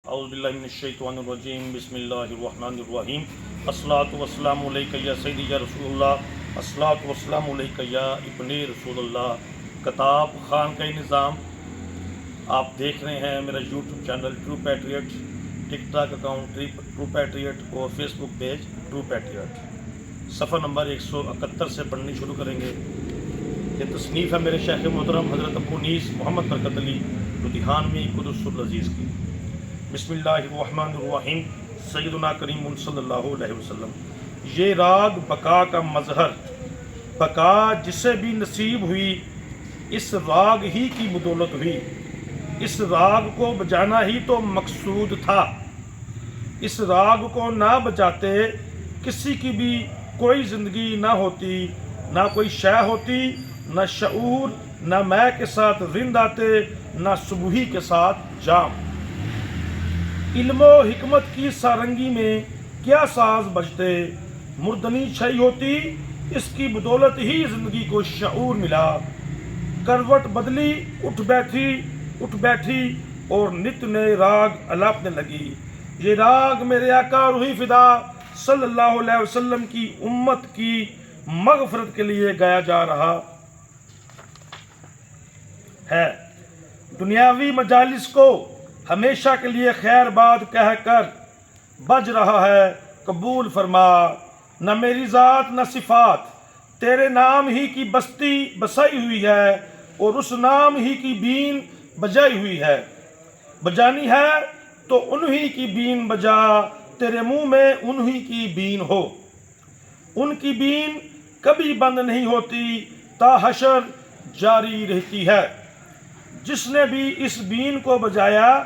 اعوذ باللہ من الشیطان الرجیم بسم اللہ الرحمن الرحیم الصلاۃ والسلام علیک یا سیدی یا رسول اللہ الصلاۃ والسلام علیک یا ابن رسول اللہ۔ کتاب خانقاہ نظام آپ دیکھ رہے ہیں میرا یوٹیوب چینل ٹرو پیٹریٹ، ٹک ٹاک اکاؤنٹ ٹرو پیٹریٹ اور فیس بک پیج ٹرو پیٹریٹ۔ صفحہ نمبر 171 سے پڑھنی شروع کریں گے۔ یہ تصنیف ہے میرے شیخ محترم حضرت ابو انیس محمد برکت علی لدھیانوی قدس العزیز کی۔ بسم اللہ الرحمن الرحیم سیدنا کریم صلی اللہ علیہ وسلم۔ یہ راگ بقا کا مظہر، بقا جسے بھی نصیب ہوئی اس راگ ہی کی بدولت ہوئی۔ اس راگ کو بجانا ہی تو مقصود تھا۔ اس راگ کو نہ بجاتے کسی کی بھی کوئی زندگی نہ ہوتی، نہ کوئی شے ہوتی، نہ شعور، نہ میں کے ساتھ رند آتے، نہ صبحی کے ساتھ جام۔ علم و حکمت کی سارنگی میں کیا ساز بجتے، مردنی چھئی ہوتی، اس کی بدولت ہی زندگی کو شعور ملا۔ کروٹ بدلی اٹھ بیٹھی اور نت نئے راگ الاپنے لگی۔ یہ راگ میرے آقا روحی فدا صلی اللہ علیہ وسلم کی امت کی مغفرت کے لیے گایا جا رہا ہے۔ دنیاوی مجالس کو ہمیشہ کے لیے خیر باد کہہ کر بج رہا ہے، قبول فرما۔ نہ میری ذات نہ صفات، تیرے نام ہی کی بستی بسائی ہوئی ہے اور اس نام ہی کی بین بجائی ہوئی ہے۔ بجانی ہے تو انہی کی بین بجا، تیرے منہ میں انہی کی بین ہو۔ ان کی بین کبھی بند نہیں ہوتی، تا حشر جاری رہتی ہے۔ جس نے بھی اس بین کو بجایا،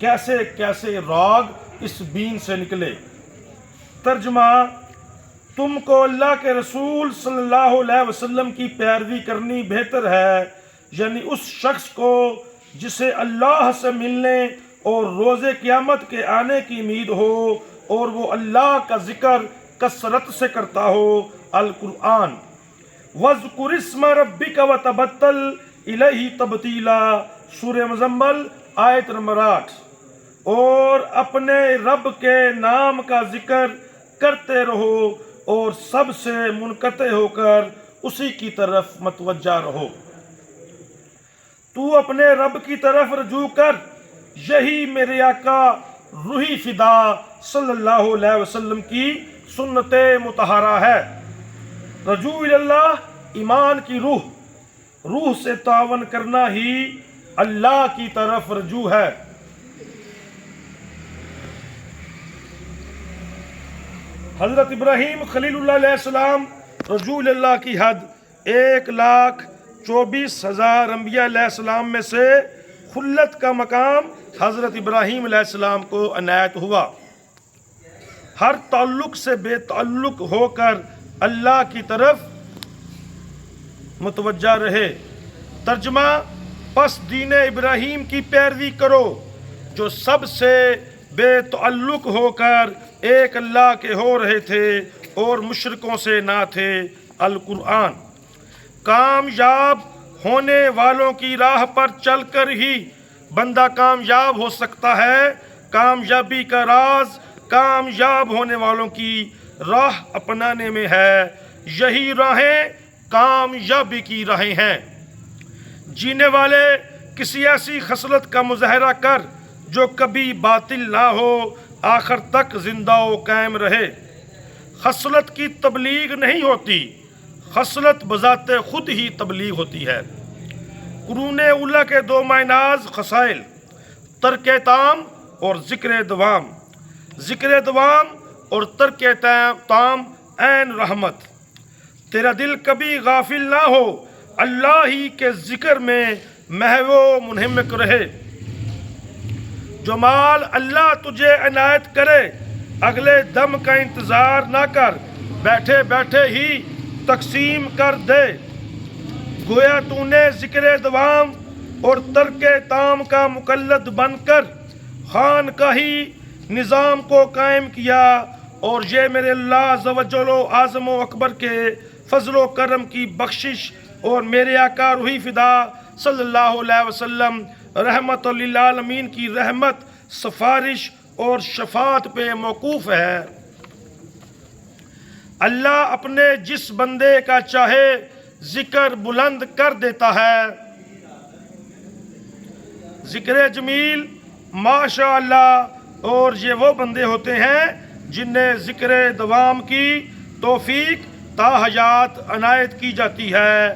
کیسے کیسے راگ اس بین سے نکلے۔ ترجمہ: تم کو اللہ کے رسول صلی اللہ علیہ وسلم کی پیروی کرنی بہتر ہے، یعنی اس شخص کو جسے اللہ سے ملنے اور روز قیامت کے آنے کی امید ہو اور وہ اللہ کا ذکر کثرت سے کرتا ہو۔ القرآن۔ وَاذْكُرِ اسْمَ رَبِّكَ وَتَبَتَّلْ إِلَيْهِ تَبْتِيلًا، سورہ مزمل آیت نمبر 8۔ اور اپنے رب کے نام کا ذکر کرتے رہو اور سب سے منقطع ہو کر اسی کی طرف متوجہ رہو۔ تو اپنے رب کی طرف رجوع کر، یہی میرے آقا روحی فدا صلی اللہ علیہ وسلم کی سنت مطہرہ ہے۔ رجوع اللہ، ایمان کی روح سے تعاون کرنا ہی اللہ کی طرف رجوع ہے۔ حضرت ابراہیم خلیل اللہ علیہ السلام رجوع اللہ کی حد 1,24,000 انبیاء علیہ السلام میں سے خلت کا مقام حضرت ابراہیم علیہ السلام کو عنایت ہوا۔ ہر تعلق سے بے تعلق ہو کر اللہ کی طرف متوجہ رہے۔ ترجمہ: پس دین ابراہیم کی پیروی کرو جو سب سے بے تعلق ہو کر ایک اللہ کے ہو رہے تھے اور مشرکوں سے نہ تھے۔ القرآن۔ کامیاب ہونے والوں کی راہ پر چل کر ہی بندہ کامیاب ہو سکتا ہے۔ کامیابی کا راز کامیاب ہونے والوں کی راہ اپنانے میں ہے۔ یہی راہیں کامیابی کی راہیں ہیں۔ جینے والے کسی ایسی خصلت کا مظاہرہ کر جو کبھی باطل نہ ہو، آخر تک زندہ و قائم رہے۔ خصلت کی تبلیغ نہیں ہوتی، خصلت بذات خود ہی تبلیغ ہوتی ہے۔ قرون اولیٰ کے 2 معناز خصائل: ترک تام اور ذکر دوام۔ ذکر دوام اور ترک تام عین رحمت۔ تیرا دل کبھی غافل نہ ہو، اللہ ہی کے ذکر میں محو و منہمک رہے۔ جو مال اللہ تجھے عنایت کرے، اگلے دم کا انتظار نہ کر، بیٹھے بیٹھے ہی تقسیم کر دے۔ گویا تو نے ذکر دوام اور ترک تام کا مقلد بن کر خانقاہی نظام کو قائم کیا، اور یہ میرے اللہ عز و جل و اعظم و اکبر کے فضل و کرم کی بخشش اور میرے آقا روحی فدا صلی اللہ علیہ وسلم رحمت للعالمین کی رحمت سفارش اور شفاعت پہ موقوف ہے۔ اللہ اپنے جس بندے کا چاہے ذکر بلند کر دیتا ہے۔ ذکر جمیل ماشاء اللہ، اور یہ وہ بندے ہوتے ہیں جنہیں ذکر دوام کی توفیق تا حیات عنایت کی جاتی ہے۔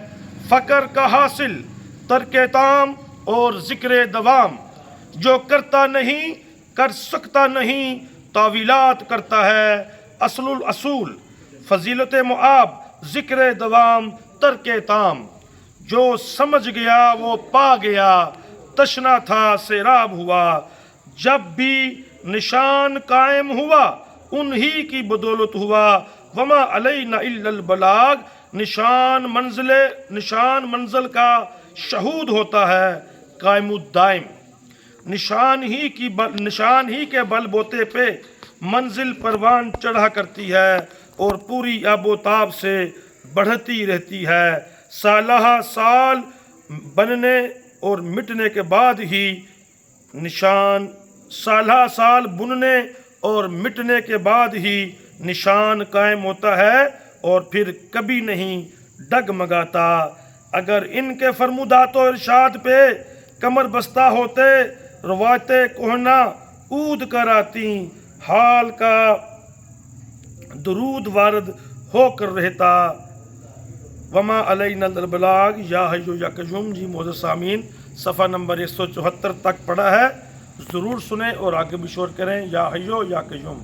فقر کا حاصل ترک تام اور ذکر دوام، جو کرتا نہیں کر سکتا نہیں تعویلات کرتا ہے۔ اصل الاصول فضیلت معاب ذکر دوام ترک تام، جو سمجھ گیا وہ پا گیا، تشنا تھا سیراب ہوا۔ جب بھی نشان قائم ہوا انہی کی بدولت ہوا، وما علینا الا البلاغ، نشان منزل کا شہود ہوتا ہے قائم الدائم۔ نشان ہی کے بل بوتے پہ منزل پروان چڑھا کرتی ہے اور پوری آب و تاب سے بڑھتی رہتی ہے۔ سالہ سال بننے اور مٹنے کے بعد ہی سالہ سال بننے اور مٹنے کے بعد ہی نشان قائم ہوتا ہے اور پھر کبھی نہیں ڈگمگاتا۔ اگر ان کے فرمودات و ارشاد پہ کمر بستہ ہوتے، روایت کوہنا اود کر آتی، حال کا درود وارد ہو کر رہتا۔ وما علینا الا البلاغ، یا حی یا قیوم جی معزز سامعین صفحہ نمبر 174 تک پڑھا ہے، ضرور سنیں اور آگے بھی شور کریں۔ یا حی یا قیوم۔